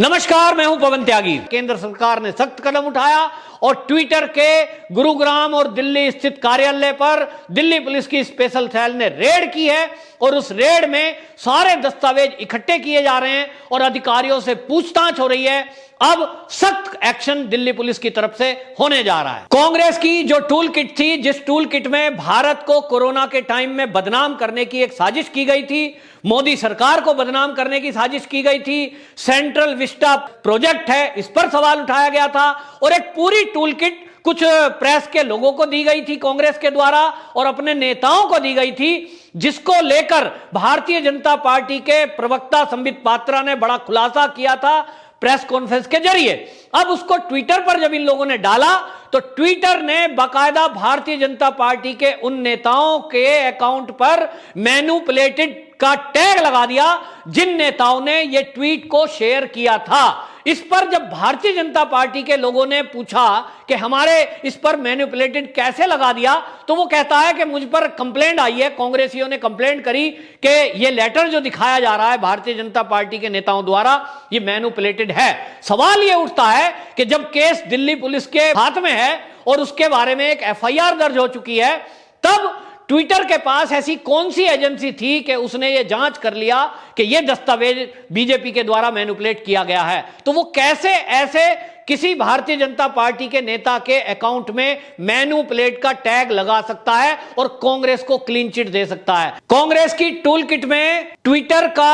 नमस्कार, मैं हूं पवन त्यागी। केंद्र सरकार ने सख्त कदम उठाया और ट्विटर के गुरुग्राम और दिल्ली स्थित कार्यालय पर दिल्ली पुलिस की स्पेशल सेल ने रेड की है और उस रेड में सारे दस्तावेज इकट्ठे किए जा रहे हैं और अधिकारियों से पूछताछ हो रही है। अब सख्त एक्शन दिल्ली पुलिस की तरफ से होने जा रहा है। कांग्रेस की जो टूल किट थी, जिस टूल किट में भारत को कोरोना के टाइम में बदनाम करने की एक साजिश की गई थी, मोदी सरकार को बदनाम करने की साजिश की गई थी, सेंट्रल विस्टा प्रोजेक्ट है, इस पर सवाल उठाया गया था और एक पूरी टूल किट कुछ प्रेस के लोगों को दी गई थी कांग्रेस के द्वारा और अपने नेताओं को दी गई थी, जिसको लेकर भारतीय जनता पार्टी के प्रवक्ता संबित पात्रा ने बड़ा खुलासा किया था प्रेस कॉन्फ्रेंस के जरिए। अब उसको ट्विटर पर जब इन लोगों ने डाला तो ट्विटर ने बाकायदा भारतीय जनता पार्टी के उन नेताओं के अकाउंट पर मैनिपुलेटेड का टैग लगा दिया जिन नेताओं ने यह ट्वीट को शेयर किया था। इस पर जब भारतीय जनता पार्टी के लोगों ने पूछा कि हमारे इस पर मैनिपुलेटेड कैसे लगा दिया, तो वो कहता है कि मुझ पर कंप्लेंट आई है, कांग्रेसियों ने कंप्लेंट करी कि ये लेटर जो दिखाया जा रहा है भारतीय जनता पार्टी के नेताओं द्वारा ये मैनिपुलेटेड है। सवाल ये उठता है कि जब केस दिल्ली पुलिस के हाथ में है और उसके बारे में एक एफआईआर दर्ज हो चुकी है, तब ट्विटर के पास ऐसी कौन सी एजेंसी थी कि उसने ये जांच कर लिया कि ये दस्तावेज बीजेपी के द्वारा मैनिपुलेट किया गया है। तो वो कैसे ऐसे किसी भारतीय जनता पार्टी के नेता के अकाउंट में मैनिपुलेट का टैग लगा सकता है और कांग्रेस को क्लीन चिट दे सकता है। कांग्रेस की टूल किट में ट्विटर का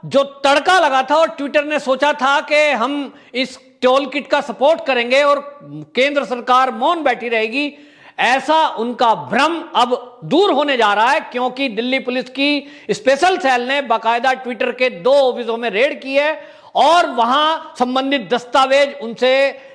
जो तड़का लगा था और ट्विटर ने सोचा था कि हम इस टूल किट का सपोर्ट करेंगे और केंद्र सरकार मौन बैठी रहेगी, ऐसा उनका भ्रम अब दूर होने जा रहा है, क्योंकि दिल्ली पुलिस की स्पेशल सेल ने बाकायदा ट्विटर के 2 ऑफिसों में रेड की है और वहां संबंधित दस्तावेज उनसे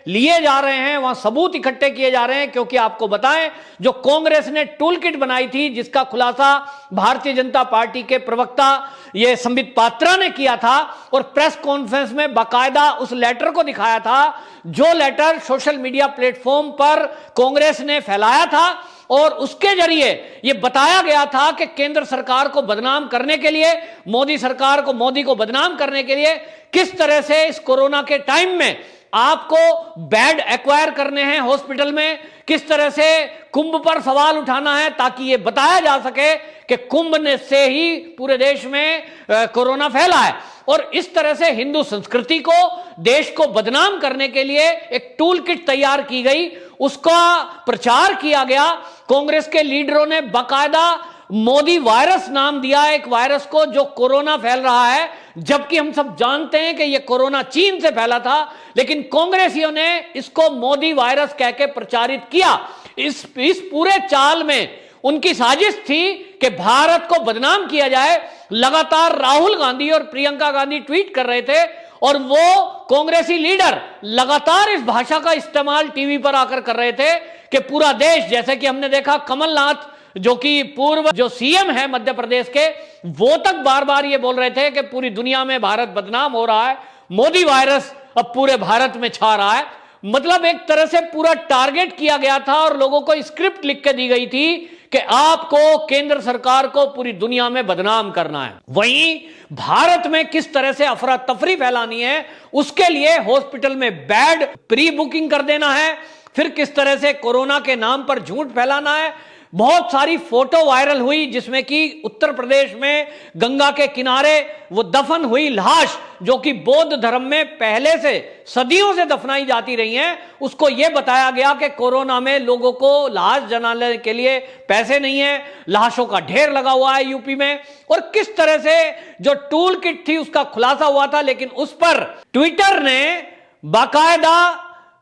लिए जा रहे हैं, वहां सबूत इकट्ठे किए जा रहे हैं। क्योंकि आपको बताएं, जो कांग्रेस ने टूल किट बनाई थी जिसका खुलासा भारतीय जनता पार्टी के प्रवक्ता ये संबित पात्रा ने किया था और प्रेस कॉन्फ्रेंस में बाकायदा उस लेटर को दिखाया था, जो लेटर सोशल मीडिया प्लेटफॉर्म पर कांग्रेस ने फैलाया था और उसके जरिए यह बताया गया था कि केंद्र सरकार को बदनाम करने के लिए, मोदी को बदनाम करने के लिए किस तरह से इस कोरोना के टाइम में आपको बेड एक्वायर करने हैं हॉस्पिटल में, किस तरह से कुंभ पर सवाल उठाना है ताकि यह बताया जा सके कि कुंभ ने से ही पूरे देश में कोरोना फैला है। और इस तरह से हिंदू संस्कृति को, देश को बदनाम करने के लिए एक टूल किट तैयार की गई, उसका प्रचार किया गया। कांग्रेस के लीडरों ने बाकायदा मोदी वायरस नाम दिया एक वायरस को जो कोरोना फैल रहा है, जबकि हम सब जानते हैं कि यह कोरोना चीन से फैला था, लेकिन कांग्रेसियों ने इसको मोदी वायरस कह के प्रचारित किया। इस पूरे चाल में उनकी साजिश थी कि भारत को बदनाम किया जाए। लगातार राहुल गांधी और प्रियंका गांधी ट्वीट कर रहे थे और वो कांग्रेसी लीडर लगातार इस भाषा का इस्तेमाल टीवी पर आकर कर रहे थे कि पूरा देश, जैसे कि हमने देखा कमलनाथ जो कि पूर्व जो सीएम है मध्य प्रदेश के, वो तक बार बार ये बोल रहे थे कि पूरी दुनिया में भारत बदनाम हो रहा है, मोदी वायरस अब पूरे भारत में छा रहा है। मतलब एक तरह से पूरा टारगेट किया गया था और लोगों को स्क्रिप्ट लिख के दी गई थी कि आपको केंद्र सरकार को पूरी दुनिया में बदनाम करना है। वहीं भारत में किस तरह से अफरा तफरी फैलानी है, उसके लिए हॉस्पिटल में बेड प्री बुकिंग कर देना है, फिर किस तरह से कोरोना के नाम पर झूठ फैलाना है। बहुत सारी फोटो वायरल हुई जिसमें कि उत्तर प्रदेश में गंगा के किनारे वो दफन हुई लाश, जो कि बौद्ध धर्म में पहले से सदियों से दफनाई जाती रही हैं, उसको यह बताया गया कि कोरोना में लोगों को लाश जलाने के लिए पैसे नहीं है, लाशों का ढेर लगा हुआ है यूपी में। और किस तरह से जो टूल किट थी उसका खुलासा हुआ था, लेकिन उस पर ट्विटर ने बाकायदा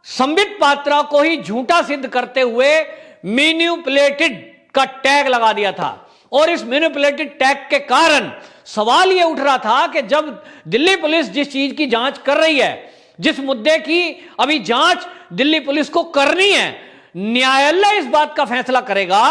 संबित पात्रा को ही झूठा सिद्ध करते हुए मैनिपुलेटेड का टैग लगा दिया था। और इस मैनिपुलेटेड टैग के कारण सवाल यह उठ रहा था कि जब दिल्ली पुलिस जिस चीज की जांच कर रही है, जिस मुद्दे की अभी जांच दिल्ली पुलिस को करनी है, न्यायालय इस बात का फैसला करेगा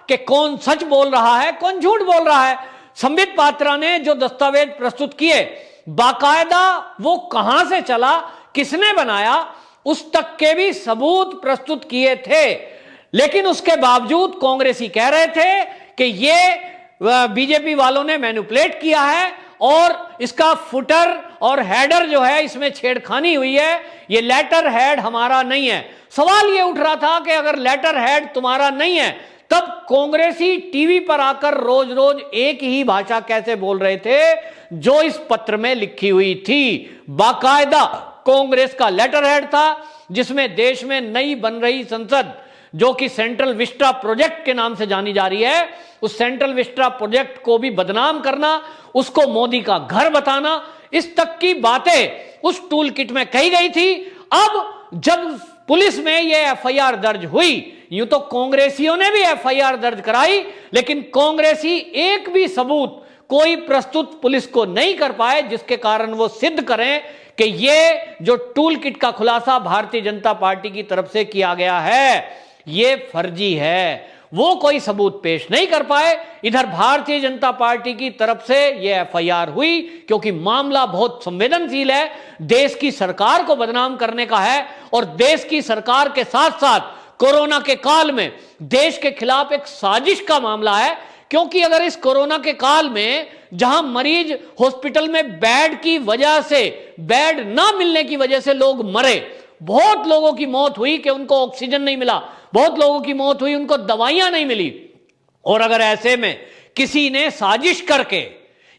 कि कौन सच बोल रहा है, कौन झूठ बोल रहा है। संबित पात्रा ने जो दस्तावेज प्रस्तुत किए, बाकायदा वो कहां से चला, किसने बनाया, उस तक के भी सबूत प्रस्तुत किए थे। लेकिन उसके बावजूद कांग्रेसी कह रहे थे कि ये बीजेपी वालों ने मैनिपुलेट किया है और इसका फुटर और हेडर जो है इसमें छेड़खानी हुई है, ये लेटर हेड हमारा नहीं है। सवाल ये उठ रहा था कि अगर लेटर हेड तुम्हारा नहीं है तब कांग्रेसी टीवी पर आकर रोज रोज एक ही भाषा कैसे बोल रहे थे जो इस पत्र में लिखी हुई थी। बाकायदा कांग्रेस का लेटर हेड था जिसमें देश में नई बन रही संसद जो कि सेंट्रल विस्टा प्रोजेक्ट के नाम से जानी जा रही है, उस सेंट्रल विस्टा प्रोजेक्ट को भी बदनाम करना, उसको मोदी का घर बताना, इस तक की बातें उस टूल किट में कही गई थी। अब जब पुलिस में यह एफआईआर दर्ज हुई, यूं तो कांग्रेसियों ने भी एफआईआर दर्ज कराई, लेकिन कांग्रेसी एक भी सबूत कोई प्रस्तुत पुलिस को नहीं कर पाए जिसके कारण वो सिद्ध करें कि ये जो टूल किट का खुलासा भारतीय जनता पार्टी की तरफ से किया गया है ये फर्जी है। वो कोई सबूत पेश नहीं कर पाए। इधर भारतीय जनता पार्टी की तरफ से यह एफआईआर हुई क्योंकि मामला बहुत संवेदनशील है, देश की सरकार को बदनाम करने का है और देश की सरकार के साथ साथ कोरोना के काल में देश के खिलाफ एक साजिश का मामला है। क्योंकि अगर इस कोरोना के काल में जहां मरीज हॉस्पिटल में बेड की वजह से, बेड ना मिलने की वजह से लोग मरे, बहुत लोगों की मौत हुई कि उनको ऑक्सीजन नहीं मिला, बहुत लोगों की मौत हुई उनको दवाइयां नहीं मिली, और अगर ऐसे में किसी ने साजिश करके,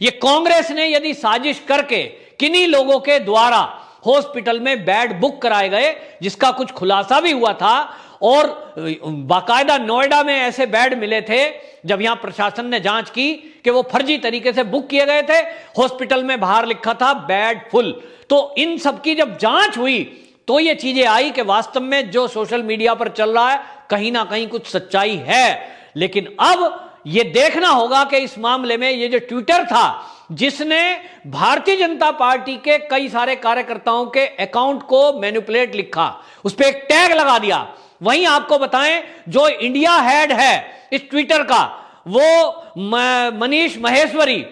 ये कांग्रेस ने यदि साजिश करके किन्हीं लोगों के द्वारा हॉस्पिटल में बेड बुक कराए गए जिसका कुछ खुलासा भी हुआ था और बाकायदा नोएडा में ऐसे बेड मिले थे जब यहां प्रशासन ने जांच की कि वो फर्जी तरीके से बुक किए गए थे, हॉस्पिटल में बाहर लिखा था बेड फुल। तो इन सब की जब जांच हुई तो ये चीजें आई कि वास्तव में जो सोशल मीडिया पर चल रहा है कहीं ना कहीं कुछ सच्चाई है। लेकिन अब ये देखना होगा कि इस मामले में ये जो ट्विटर था जिसने भारतीय जनता पार्टी के कई सारे कार्यकर्ताओं के अकाउंट को मैनिपुलेट लिखा, उस पर एक टैग लगा दिया, वहीं आपको बताएं जो इंडिया हेड है इस ट्विटर का वो मनीष महेश्वरी,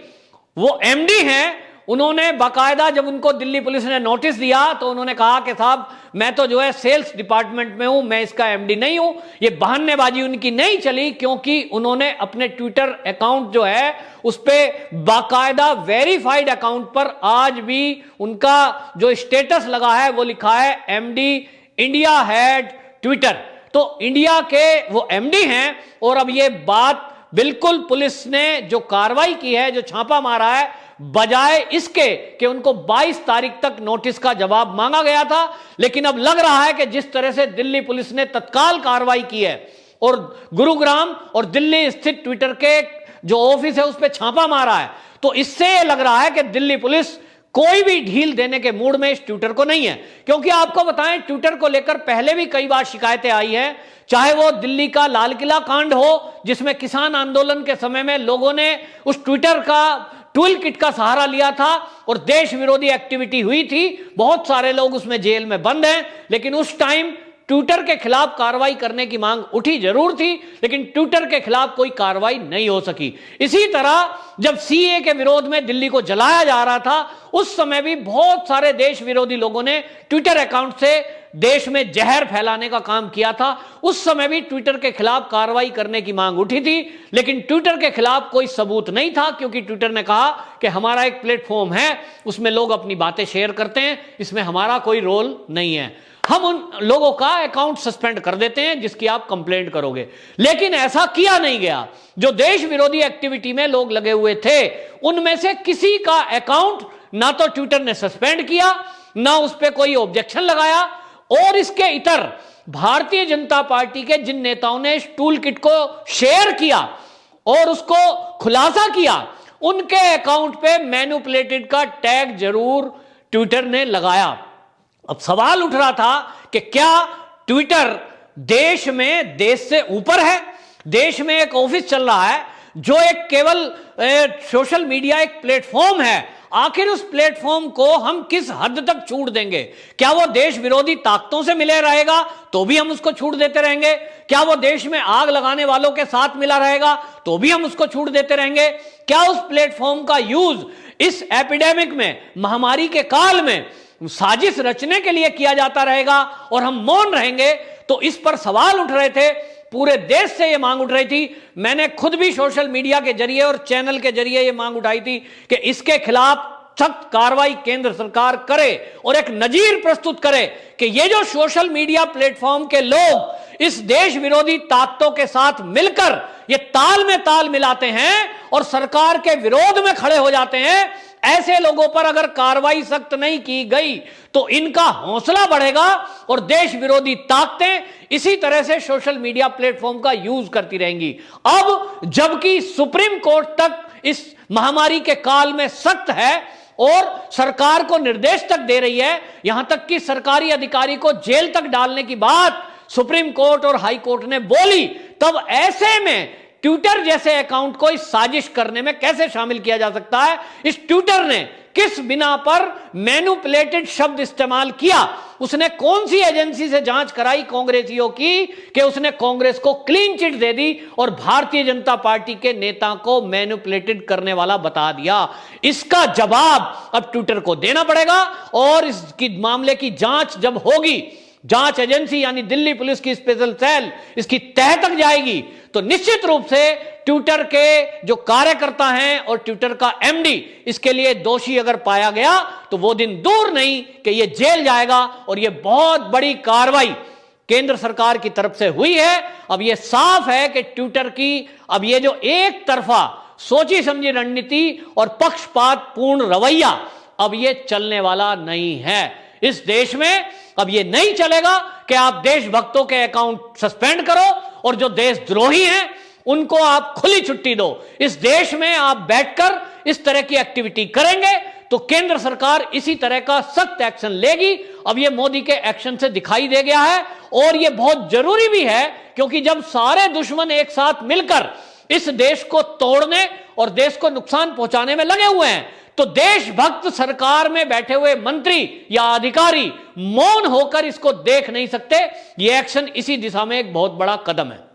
वो एमडी हैं। उन्होंने बाकायदा जब उनको दिल्ली पुलिस ने नोटिस दिया तो उन्होंने कहा कि साहब मैं तो जो है सेल्स डिपार्टमेंट में हूं, मैं इसका एमडी नहीं हूं। ये बहानेबाजी उनकी नहीं चली क्योंकि उन्होंने अपने ट्विटर अकाउंट जो है उस पे बाकायदा वेरीफाइड अकाउंट पर आज भी उनका जो स्टेटस लगा है वो लिखा है एमडी इंडिया हेड ट्विटर। तो इंडिया के वो एमडी हैं और अब ये बात बिल्कुल पुलिस ने जो कार्रवाई की है, जो छापा मारा है, बजाय इसके कि उनको 22 तारीख तक नोटिस का जवाब मांगा गया था, लेकिन अब लग रहा है कि जिस तरह से दिल्ली पुलिस ने तत्काल कार्रवाई की है और गुरुग्राम और दिल्ली स्थित ट्विटर के जो ऑफिस है उस पर छापा मारा है, तो इससे लग रहा है कि दिल्ली पुलिस कोई भी ढील देने के मूड में इस ट्विटर को नहीं है। क्योंकि आपको बताएं ट्विटर को लेकर पहले भी कई बार शिकायतें आई हैं, चाहे वो दिल्ली का लाल किला कांड हो जिसमें किसान आंदोलन के समय में लोगों ने उस ट्विटर का टूल किट का सहारा लिया था और देश विरोधी एक्टिविटी हुई थी, बहुत सारे लोग उसमें जेल में बंद हैं, लेकिन उस टाइम ट्विटर के खिलाफ कार्रवाई करने की मांग उठी जरूर थी, लेकिन ट्विटर के खिलाफ कोई कार्रवाई नहीं हो सकी। इसी तरह जब सीए के विरोध में दिल्ली को जलाया जा रहा था उस समय भी बहुत सारे देश विरोधी लोगों ने ट्विटर अकाउंट से देश में जहर फैलाने का काम किया था। उस समय भी ट्विटर के खिलाफ कार्रवाई करने की मांग उठी थी, लेकिन ट्विटर के खिलाफ कोई सबूत नहीं था क्योंकि ट्विटर ने कहा कि हमारा एक प्लेटफॉर्म है, उसमें लोग अपनी बातें शेयर करते हैं, इसमें हमारा कोई रोल नहीं है, हम उन लोगों का अकाउंट सस्पेंड कर देते हैं जिसकी आप कंप्लेंट करोगे। लेकिन ऐसा किया नहीं गया। जो देश विरोधी एक्टिविटी में लोग लगे हुए थे उनमें से किसी का अकाउंट ना तो ट्विटर ने सस्पेंड किया, ना उस पर कोई ऑब्जेक्शन लगाया, और इसके इतर भारतीय जनता पार्टी के जिन नेताओं ने इस टूल किट को शेयर किया और उसको खुलासा किया उनके अकाउंट पे मैनिपुलेटेड का टैग जरूर ट्विटर ने लगाया। अब सवाल उठ रहा था कि क्या ट्विटर देश में देश से ऊपर है? देश में एक ऑफिस चल रहा है जो एक केवल सोशल मीडिया एक प्लेटफॉर्म है, आखिर उस प्लेटफॉर्म को हम किस हद तक छूट देंगे? क्या वो देश विरोधी ताकतों से मिले रहेगा तो भी हम उसको छूट देते रहेंगे? क्या वो देश में आग लगाने वालों के साथ मिला रहेगा तो भी हम उसको छूट देते रहेंगे? क्या उस प्लेटफॉर्म का यूज इस एपिडेमिक में, महामारी के काल में साजिश रचने के लिए किया जाता रहेगा और हम मौन रहेंगे? तो इस पर सवाल उठ रहे थे, पूरे देश से यह मांग उठ रही थी। मैंने खुद भी सोशल मीडिया के जरिए और चैनल के जरिए यह मांग उठाई थी कि इसके खिलाफ सख्त कार्रवाई केंद्र सरकार करे और एक नजीर प्रस्तुत करे कि ये जो सोशल मीडिया प्लेटफॉर्म के लोग इस देश विरोधी ताकतों के साथ मिलकर ये ताल में ताल मिलाते हैं और सरकार के विरोध में खड़े हो जाते हैं, ऐसे लोगों पर अगर कार्रवाई सख्त नहीं की गई तो इनका हौसला बढ़ेगा और देश विरोधी ताकतें इसी तरह से सोशल मीडिया प्लेटफॉर्म का यूज करती रहेंगी। अब जबकि सुप्रीम कोर्ट तक इस महामारी के काल में सख्त है और सरकार को निर्देश तक दे रही है, यहां तक कि सरकारी अधिकारी को जेल तक डालने की बात सुप्रीम कोर्ट और हाई कोर्ट ने बोली, तब ऐसे में ट्विटर जैसे अकाउंट को इस साजिश करने में कैसे शामिल किया जा सकता है? इस ट्विटर ने किस बिना पर मैनिपुलेटेड शब्द इस्तेमाल किया? उसने कौन सी एजेंसी से जांच कराई कांग्रेसियों की कि उसने कांग्रेस को क्लीन चिट दे दी और भारतीय जनता पार्टी के नेता को मैनिपुलेटेड करने वाला बता दिया? इसका जवाब अब ट्विटर को देना पड़ेगा और इसकी मामले की जांच जब होगी, जांच एजेंसी यानी दिल्ली पुलिस की स्पेशल सेल इसकी तह तक जाएगी, तो निश्चित रूप से ट्विटर के जो कार्यकर्ता हैं और ट्विटर का एमडी इसके लिए दोषी अगर पाया गया तो वो दिन दूर नहीं कि ये जेल जाएगा और ये बहुत बड़ी कार्रवाई केंद्र सरकार की तरफ से हुई है। अब ये साफ है कि ट्विटर की अब ये जो एक तरफा सोची समझी रणनीति और पक्षपात पूर्ण रवैया अब ये चलने वाला नहीं है। इस देश में अब ये नहीं चलेगा कि आप देशभक्तों के अकाउंट सस्पेंड करो और जो देशद्रोही हैं उनको आप खुली छुट्टी दो। इस देश में आप बैठकर इस तरह की एक्टिविटी करेंगे तो केंद्र सरकार इसी तरह का सख्त एक्शन लेगी। अब ये मोदी के एक्शन से दिखाई दे गया है और ये बहुत जरूरी भी है, क्योंकि जब सारे दुश्मन एक साथ मिलकर इस देश को तोड़ने और देश को नुकसान पहुंचाने में लगे हुए हैं तो देशभक्त सरकार में बैठे हुए मंत्री या अधिकारी मौन होकर इसको देख नहीं सकते। यह एक्शन इसी दिशा में एक बहुत बड़ा कदम है।